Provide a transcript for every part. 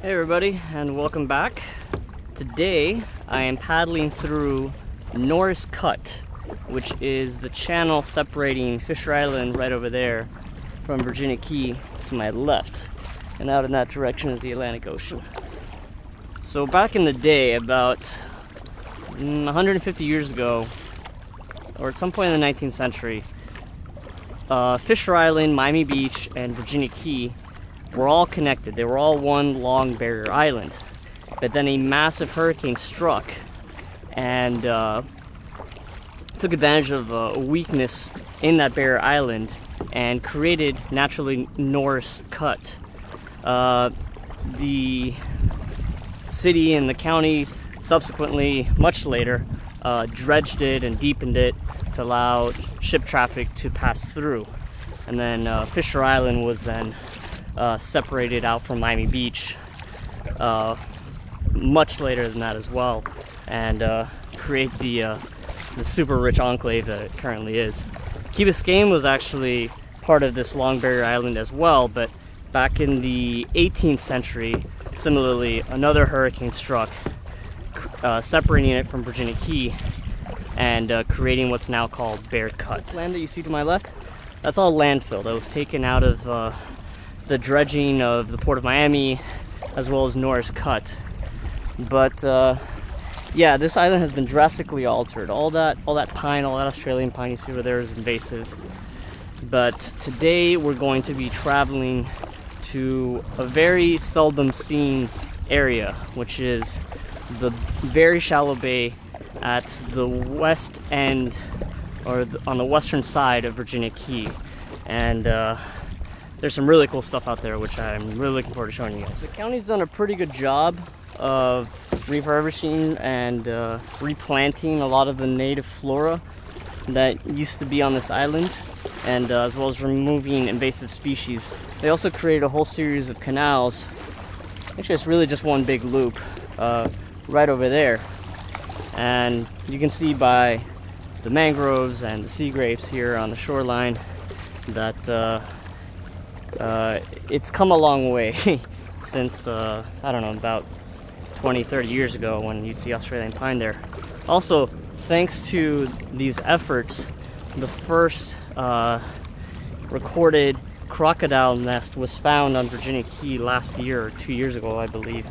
Hey everybody, and welcome back. Today I am paddling through Norris Cut, which is the channel separating Fisher Island right over there from Virginia Key to my left, and out in that direction is the Atlantic Ocean. So back in the day, about 150 years ago, or at some point in the 19th century, Fisher Island, Miami Beach, and Virginia Key were all connected. They were all one long barrier island. But then a massive hurricane struck and took advantage of a weakness in that barrier island and created naturally Norris Cut. The city and the county subsequently, much later, dredged it and deepened it to allow ship traffic to pass through. And then Fisher Island was then separated out from Miami Beach much later than that as well, and create the super rich enclave that it currently is. Key Biscayne was actually part of this long barrier island as well, but back in the 18th century, similarly, another hurricane struck, separating it from Virginia Key and creating what's now called Bear Cut. This land that you see to my left, that's all landfill that was taken out of the dredging of the Port of Miami, as well as Norris Cut. But yeah, this island has been drastically altered. All that pine, all that Australian pine you see over there is invasive. But today we're going to be traveling to a very seldom seen area, which is the very shallow bay at the west end, or on the western side of Virginia Key. And there's some really cool stuff out there, which I'm really looking forward to showing you guys. The county's done a pretty good job of refurbishing and replanting a lot of the native flora that used to be on this island, and as well as removing invasive species. They also created a whole series of canals. Actually, it's really just one big loop right over there. And you can see by the mangroves and the sea grapes here on the shoreline that it's come a long way since, I don't know, about 20-30 years ago when you'd see Australian pine there. Also, thanks to these efforts, the first recorded crocodile nest was found on Virginia Key last year, or 2 years ago, I believe.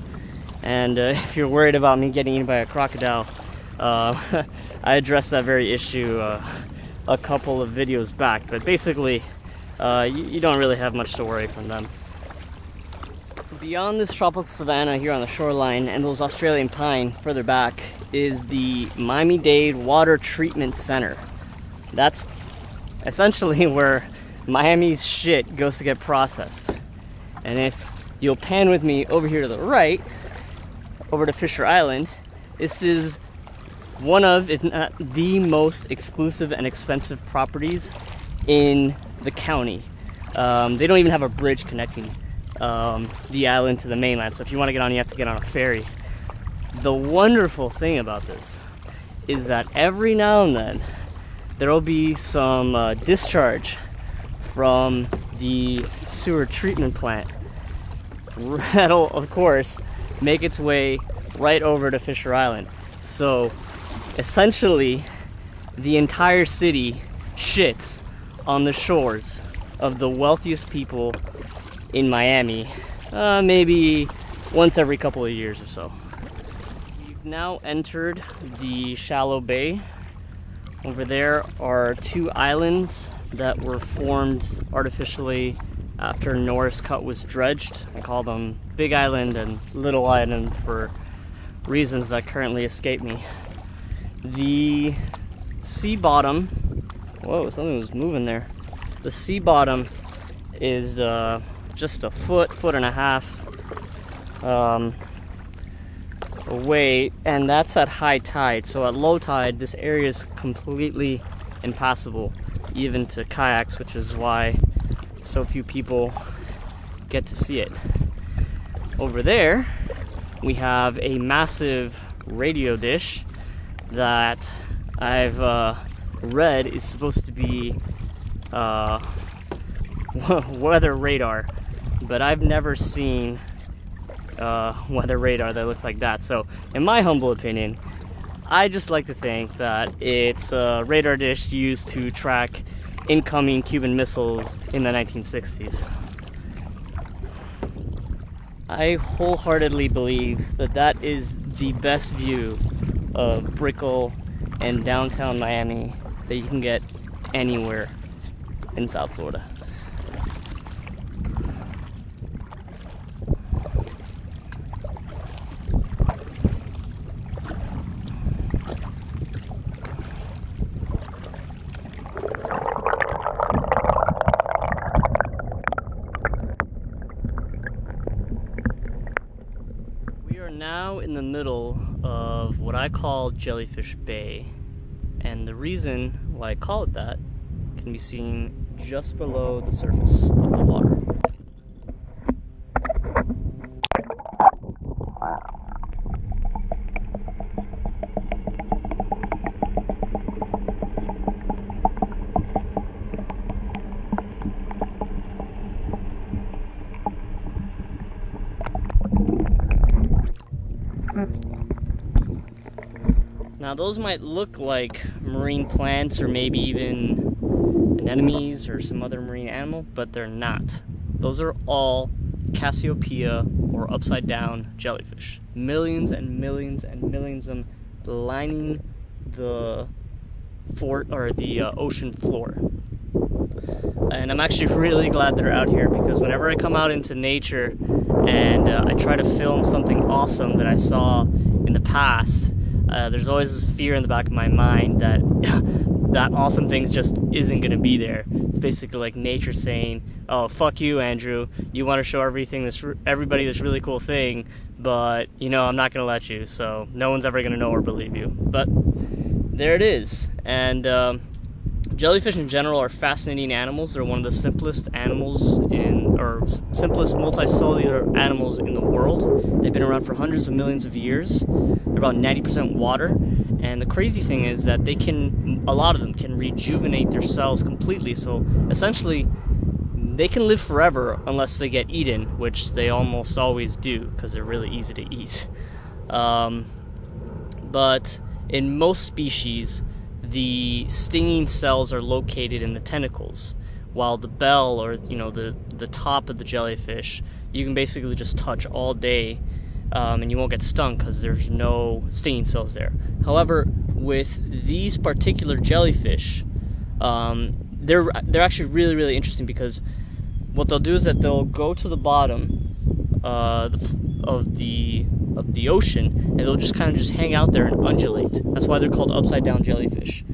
And if you're worried about me getting eaten by a crocodile, I addressed that very issue a couple of videos back, but basically you don't really have much to worry from them. Beyond this tropical savanna here on the shoreline and those Australian pine further back is the Miami-Dade Water Treatment Center. That's essentially where Miami's shit goes to get processed. And if you'll pan with me over here to the right, over to Fisher Island, this is one of, if not the most exclusive and expensive properties in the county. They don't even have a bridge connecting the island to the mainland, so if you want to get on, you have to get on a ferry. The wonderful thing about this is that every now and then there will be some discharge from the sewer treatment plant that'll, of course, make its way right over to Fisher Island. So essentially the entire city shits on the shores of the wealthiest people in Miami, maybe once every couple of years or so. We've now entered the shallow bay. Over there are two islands that were formed artificially after Norris Cut was dredged. I call them Big Island and Little Island for reasons that currently escape me. The sea bottom, whoa, something was moving there. The sea bottom is just a foot and a half away, and that's at high tide. So at low tide, this area is completely impassable, even to kayaks, which is why so few people get to see it. Over there, we have a massive radio dish that I've read is supposed to be weather radar, but I've never seen weather radar that looks like that. So in my humble opinion, I just like to think that it's a radar dish used to track incoming Cuban missiles in the 1960s. I wholeheartedly believe that that is the best view of Brickell and downtown Miami that you can get anywhere in South Florida. Now in the middle of what I call Jellyfish Bay, and the reason why I call it that can be seen just below the surface of the water. Now those might look like marine plants or maybe even anemones or some other marine animal, but they're not. Those are all Cassiopeia or upside down jellyfish. Millions and millions and millions of them lining the ocean floor. And I'm actually really glad they're out here, because whenever I come out into nature and I try to film something awesome that I saw in the past, there's always this fear in the back of my mind that that awesome thing just isn't going to be there. It's basically like nature saying, oh, fuck you, Andrew. You want to show everybody this really cool thing, but, you know, I'm not going to let you, so no one's ever going to know or believe you. But there it is. And jellyfish in general are fascinating animals. They're one of the simplest simplest multicellular animals in the world. They've been around for hundreds of millions of years. They're about 90% water. And the crazy thing is that a lot of them can rejuvenate their cells completely. So essentially, they can live forever unless they get eaten, which they almost always do because they're really easy to eat. But in most species, the stinging cells are located in the tentacles, while the bell, or the top of the jellyfish, you can basically just touch all day, and you won't get stung because there's no stinging cells there. However, with these particular jellyfish, they're actually really, really interesting, because what they'll do is that they'll go to the bottom of the ocean, and they'll just kind of just hang out there and undulate. That's why they're called upside down jellyfish.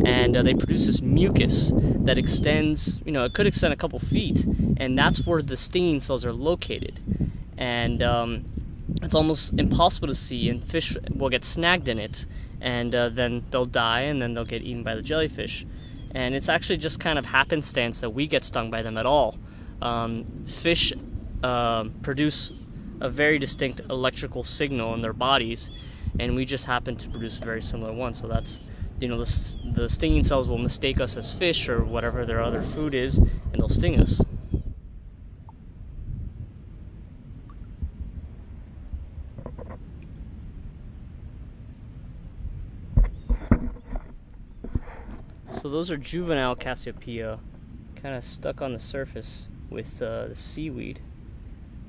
And they produce this mucus that extends, it could extend a couple feet, and that's where the stinging cells are located. And it's almost impossible to see, and fish will get snagged in it, and then they'll die, and then they'll get eaten by the jellyfish. And it's actually just kind of happenstance that we get stung by them at all. Fish produce a very distinct electrical signal in their bodies, and we just happen to produce a very similar one. So that's, the stinging cells will mistake us as fish or whatever their other food is, and they'll sting us. So those are juvenile Cassiopeia, kind of stuck on the surface with the seaweed.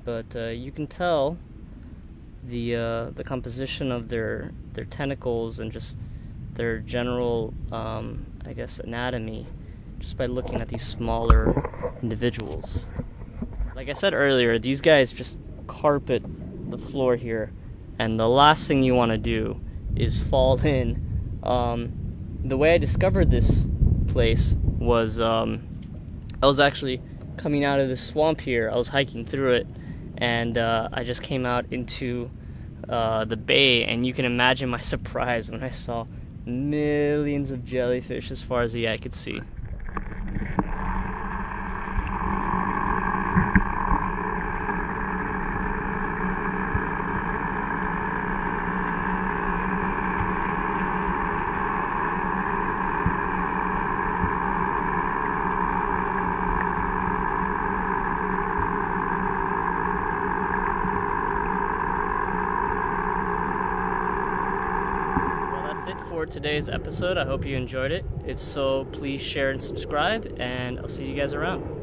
But you can tell the composition of their tentacles and just their general, I guess, anatomy, just by looking at these smaller individuals. Like I said earlier, these guys just carpet the floor here, and the last thing you want to do is fall in. The way I discovered this place was I was actually coming out of this swamp here. I was hiking through it, and I just came out into the bay, and you can imagine my surprise when I saw millions of jellyfish as far as the eye could see. it for today's episode. I hope you enjoyed it. If so, please share and subscribe, and I'll see you guys around.